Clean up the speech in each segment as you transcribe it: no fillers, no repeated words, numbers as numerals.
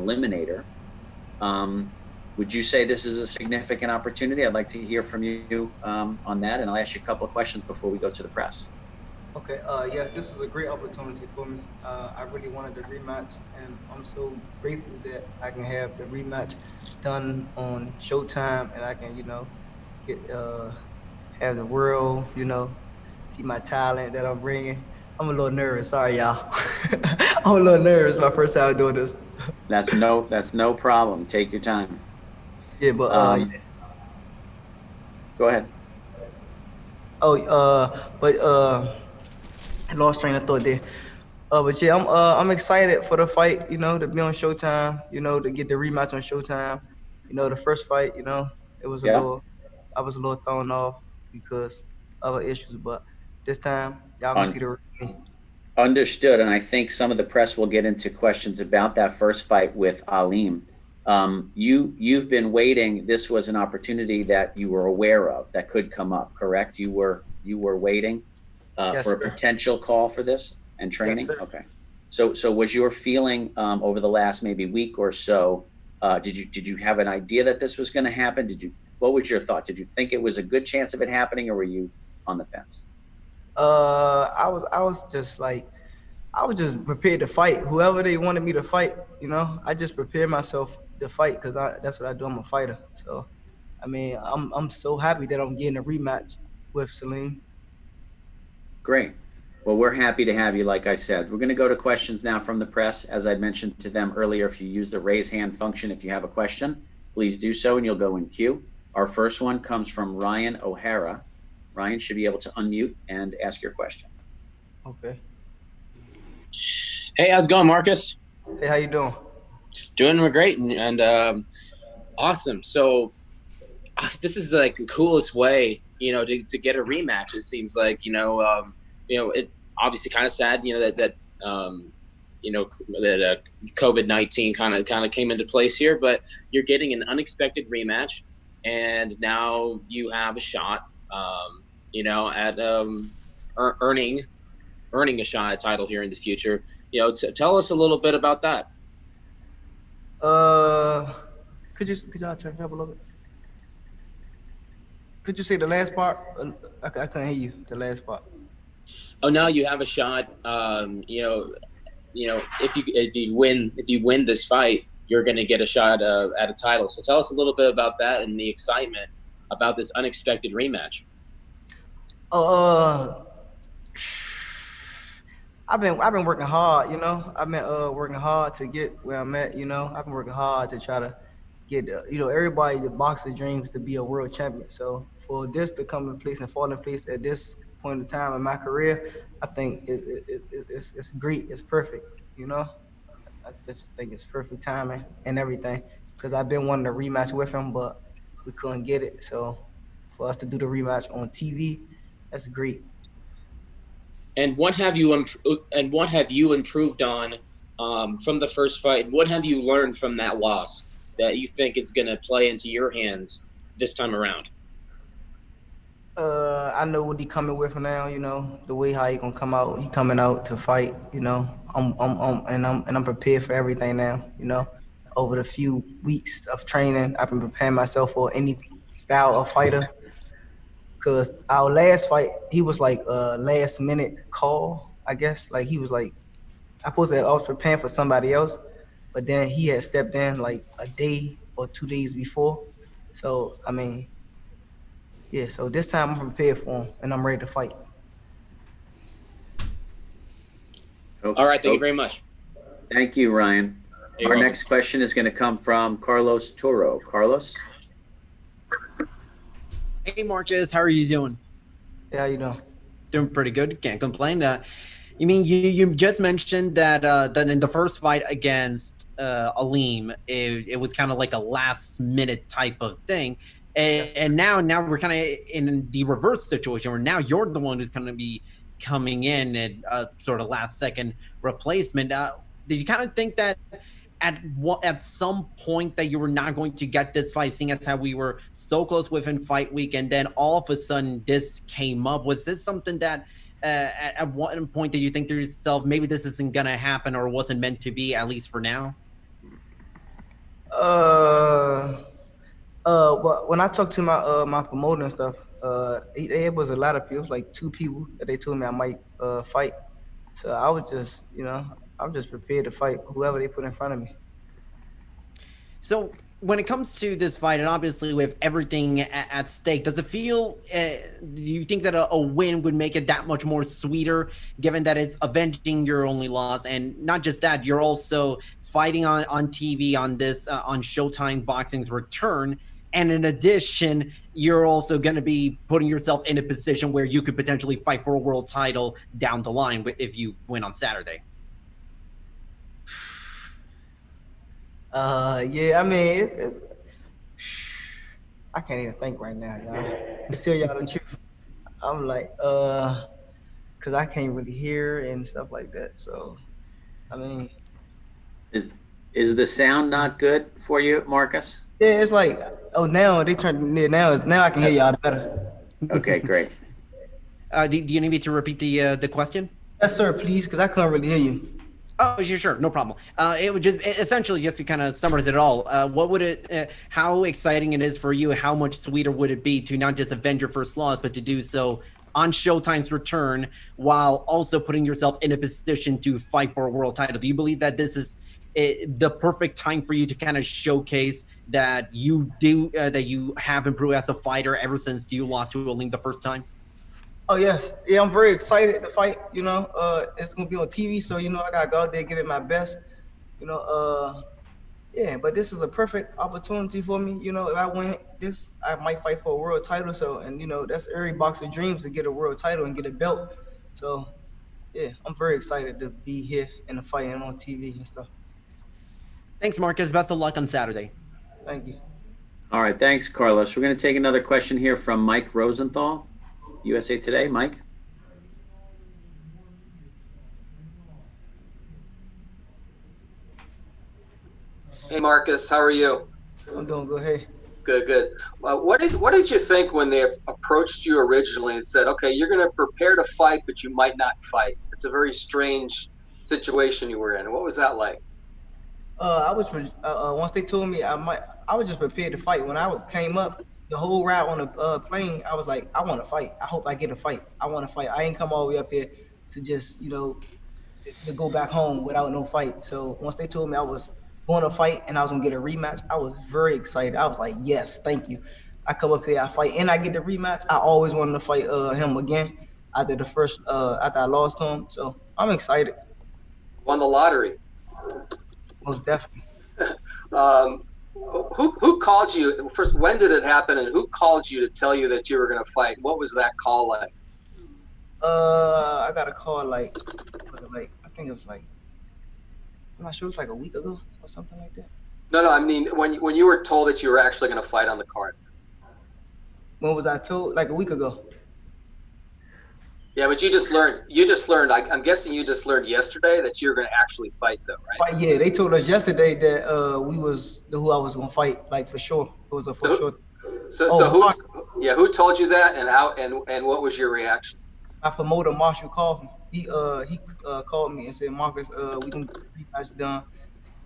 eliminator. Would you say this is a significant opportunity? I'd like to hear from you on that, and I'll ask you a couple of questions before we go to the press. Okay, yes, this is a great opportunity for me. I really wanted the rematch, and I'm so grateful that I can have the rematch done on Showtime, and I can, get have the world, see my talent that I'm bringing. I'm a little nervous. Sorry, y'all. I'm a little nervous. My first time doing this. That's no problem. Take your time. Yeah, but go ahead. I lost train of thought there. But yeah, I'm excited for the fight. To be on Showtime. To get the rematch on Showtime. The first fight. It was I was a little thrown off because of other issues, but this time y'all gonna see the real me. Understood, and I think some of the press will get into questions about that first fight with Aleem. You've been waiting. This was an opportunity that you were aware of that could come up, correct? You were waiting Yes, for a sir. potential call for this and training. Yes, sir. Okay. So was your feeling over the last maybe week or so? Did you have an idea that this was going to happen? What was your thought? Did you think it was a good chance of it happening, or were you on the fence? I was just like, I was just prepared to fight whoever they wanted me to fight. I just prepared myself to fight because that's what I do. I'm a fighter. So, I mean, I'm so happy that I'm getting a rematch with Aleem. Great. Well, we're happy to have you, like I said. We're going to go to questions now from the press. As I mentioned to them earlier, if you use the raise hand function, if you have a question, please do so and you'll go in queue. Our first one comes from Ryan OHara. Ryan should be able to unmute and ask your question. Okay. Hey, how's it going, Marcus? Hey, how you doing? Doing great and awesome. So this is like the coolest way, to get a rematch. It seems like, it's obviously kind of sad, that COVID-19 kind of came into place here, but you're getting an unexpected rematch, and now you have a shot, at earning a shot at title here in the future. Tell us a little bit about that. Could y'all turn it up a little bit? Could you say the last part? I couldn't hear you. The last part. Oh, now you have a shot. If you win this fight, you're going to get a shot at a title. So tell us a little bit about that and the excitement about this unexpected rematch. I've been working hard. I've been working hard to get where I'm at. I've been working hard to try to get everybody, the boxer dreams to be a world champion. So for this to come in place and fall in place at this point in time in my career, I think it's great. It's perfect. I just think it's perfect timing and everything because I've been wanting a rematch with him, but we couldn't get it. So for us to do the rematch on TV, that's great. And what have you improved on from the first fight? What have you learned from that loss that you think it's going to play into your hands this time around? I know what he coming with now. The way how he gonna come out. He coming out to fight. I'm prepared for everything now. Over the few weeks of training, I've been preparing myself for any style of fighter. Cause our last fight, he was like a last minute call, I guess. Like he was like, I was preparing for somebody else, but then he had stepped in like a day or 2 days before. So I mean, yeah. So this time I'm prepared for him and I'm ready to fight. All right, thank you very much. Thank you, Ryan. Our next question is going to come from Carlos Toro. Carlos? Hey, Marcus, how are you doing? Yeah, how you doing? Doing pretty good. Can't complain. You just mentioned that in the first fight against Aleem, it was kind of like a last minute type of thing, and now we're kind of in the reverse situation where now you're the one who's going to be coming in and sort of last second replacement. Did you kind of think that at some point that you were not going to get this fight, seeing as how we were so close within fight week, and then all of a sudden this came up? Was this something that at one point did you think to yourself, maybe this isn't gonna happen or wasn't meant to be, at least for now? But when I talked to my promoter and stuff, it was a lot of people, it was like 2 people that they told me I might fight. So I was just, I'm just prepared to fight whoever they put in front of me. So when it comes to this fight, and obviously with everything at stake, does it feel? Do you think that a win would make it that much more sweeter, given that it's avenging your only loss, and not just that, you're also fighting on TV on this on Showtime Boxing's return, and in addition, you're also going to be putting yourself in a position where you could potentially fight for a world title down the line if you win on Saturday. Yeah, I mean, it's I can't even think right now, y'all. To tell y'all the truth, I'm like, cause I can't really hear and stuff like that. So, I mean, Is the sound not good for you, Marcus? yeah, it's like, oh, now they turned it now I can hear y'all better. Okay, great. Do you need me to repeat the question? Yes, sir, please, cause I couldn't really hear you. Oh, sure, no problem. It would just essentially just to kind of summarize it all. What would it? How exciting it is for you? How much sweeter would it be to not just avenge your first loss, but to do so on Showtime's return, while also putting yourself in a position to fight for a world title? Do you believe that this is the perfect time for you to kind of showcase that you have improved as a fighter ever since you lost to Aleem the first time? Oh yes, yeah, I'm very excited to fight. It's gonna be on TV, so I gotta go out there and give it my best. Yeah, but this is a perfect opportunity for me. If I win this, I might fight for a world title. So, and that's every boxer dreams to get a world title and get a belt. So, yeah, I'm very excited to be here in the fight and on TV and stuff. Thanks, Marcus. Best of luck on Saturday. Thank you. All right, thanks, Carlos. We're going to take another question here from Mike Rosenthal, USA Today. Mike. Hey, Marcus, how are you? I'm doing good. Hey. Good. What did you think when they approached you originally and said, okay, you're going to prepare to fight, but you might not fight? It's a very strange situation you were in. What was that like? I was once they told me I was just prepared to fight. When I came up, the whole route on the plane, I was like, I want to fight. I hope I get a fight. I want to fight. I ain't come all the way up here to just to go back home without no fight. So once they told me I was going to fight and I was gonna get a rematch, I was very excited. I was like, yes, thank you. I come up here, I fight, and I get the rematch. I always wanted to fight him again after the first after I lost to him. So I'm excited. Won the lottery. Most definitely. Who called you first? When did it happen, and who called you to tell you that you were going to fight? What was that call like? I got a call I think it was like, I'm not sure, it was like a week ago or something like that. No, I mean when you were told that you were actually going to fight on the card. When was I told? Like a week ago. Yeah, but you just learned. I'm guessing you just learned yesterday that you're going to actually fight, though, right? But yeah, they told us yesterday that who I was going to fight, like for sure. It was a for sure. Who told you that, and how, and what was your reaction? My promoter Marshall called me. He called me and said, Marcus, we can get the rematch done,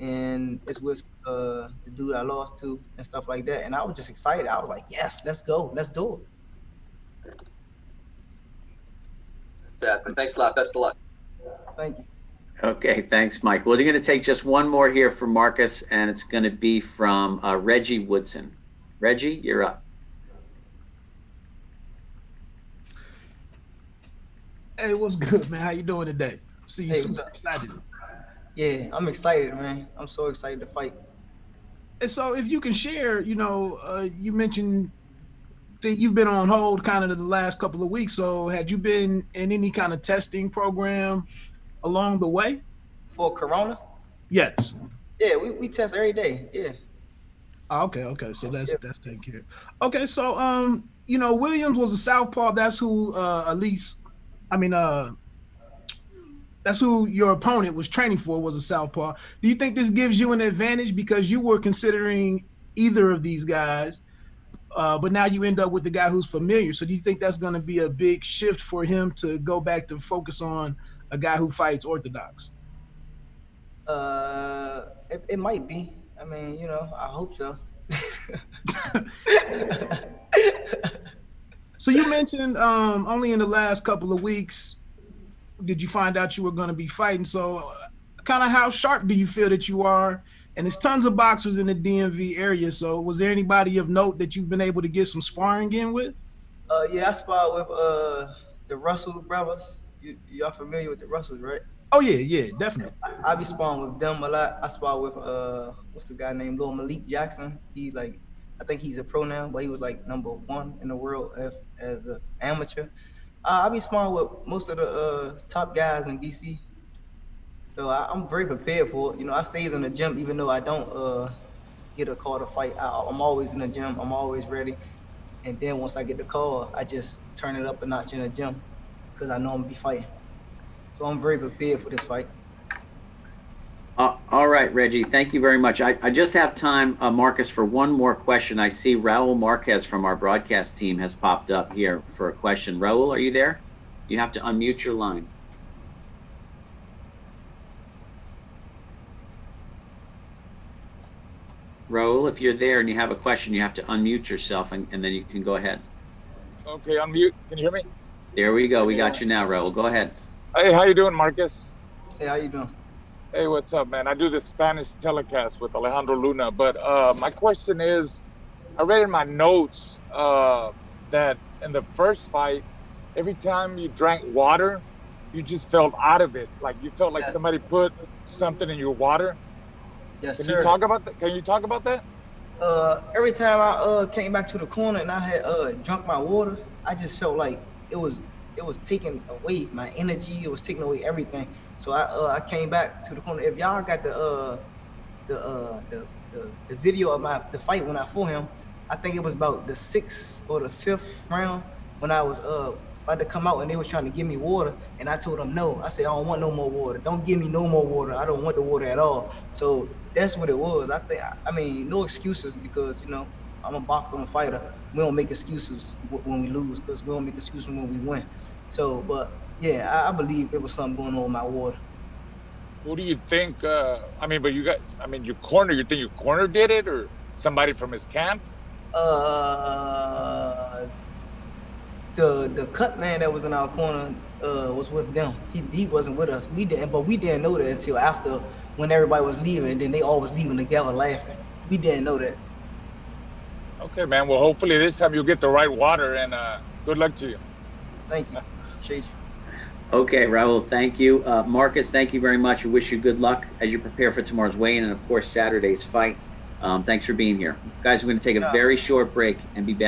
and it's with the dude I lost to and stuff like that. And I was just excited. I was like, yes, let's go, let's do it. Fantastic. Thanks a lot. Best of luck. Thank you. Okay, thanks, Mike. Well, you're going to take just one more here from Marcus, and it's going to be from Reggie Woodson. Reggie, you're up. Hey, what's good, man? How you doing today? See you super excited. Yeah, I'm excited, man. I'm so excited to fight. And so if you can share, you mentioned that you've been on hold kind of the last couple of weeks. So had you been in any kind of testing program along the way? For Corona? Yes. Yeah, we test every day. Yeah. Okay. So that's taken care of. Okay, so Williams was a southpaw. That's who that's who your opponent was training for, was a southpaw. Do you think this gives you an advantage because you were considering either of these guys, but now you end up with the guy who's familiar? So do you think that's going to be a big shift for him to go back to focus on a guy who fights orthodox? It might be. I mean, you know, I hope so. So you mentioned only in the last couple of weeks did you find out you were going to be fighting. So kind of how sharp do you feel that you are? And there's tons of boxers in the DMV area. So was there anybody of note that you've been able to get some sparring in with? Yeah, I sparred with the Russell brothers. Y'all familiar with the Russells, right? Oh yeah, definitely. I be sparring with them a lot. I spar with what's the guy named Lil Malik Jackson. He like, I think he's a pro now, but he was like #1 in the world as an amateur. I be sparring with most of the top guys in DC. So I'm very prepared for it. You know, I stays in the gym even though I don't get a call to fight. I'm always in the gym. I'm always ready. And then once I get the call, I just turn it up a notch in the gym because I know I'm gonna be fighting. So I'm very prepared for this fight. All right, Reggie, thank you very much. I just have time, Marcus, for one more question. I see Raoul Marquez from our broadcast team has popped up here for a question. Raoul, are you there? You have to unmute your line. Raoul, if you're there and you have a question, you have to unmute yourself and then you can go ahead. Okay, unmute. Can you hear me? There we go. We got you now, Raoul. Go ahead. Hey, how you doing, Marcus? Hey, how you doing? Hey, what's up, man? I do the Spanish telecast with Alejandro Luna, but my question is, I read in my notes that in the first fight, every time you drank water, you just felt out of it. Like you felt like somebody put something in your water. Yes, Can sir. you talk about that? Can you talk about that? Every time I came back to the corner and I had drunk my water, I just felt like it was taking away my energy. It was taking away everything. So I came back to the corner. If y'all got the video of the fight when I fought him, I think it was about the 6th or the 5th round when I was about to come out and they was trying to give me water, and I told them no. I said, I don't want no more water. Don't give me no more water. I don't want the water at all. So that's what it was. I mean, no excuses because, you know, I'm a boxer, I'm a fighter. We don't make excuses when we lose because we don't make excuses when we win. So, but yeah, I believe there was something going on with my water. Who do you think? I mean, but you got. I mean, your corner. You think your corner did it, or somebody from his camp? The cut man that was in our corner was with them. He wasn't with us. We didn't know that until after when everybody was leaving. And then they all was leaving together laughing. We didn't know that. Okay, man. Well, hopefully this time you'll get the right water, and good luck to you. Thank you. Appreciate you. Okay, Raoul, thank you. Marcus, thank you very much. We wish you good luck as you prepare for tomorrow's weigh-in and, of course, Saturday's fight. Thanks for being here. Guys, we're going to take a very short break and be back.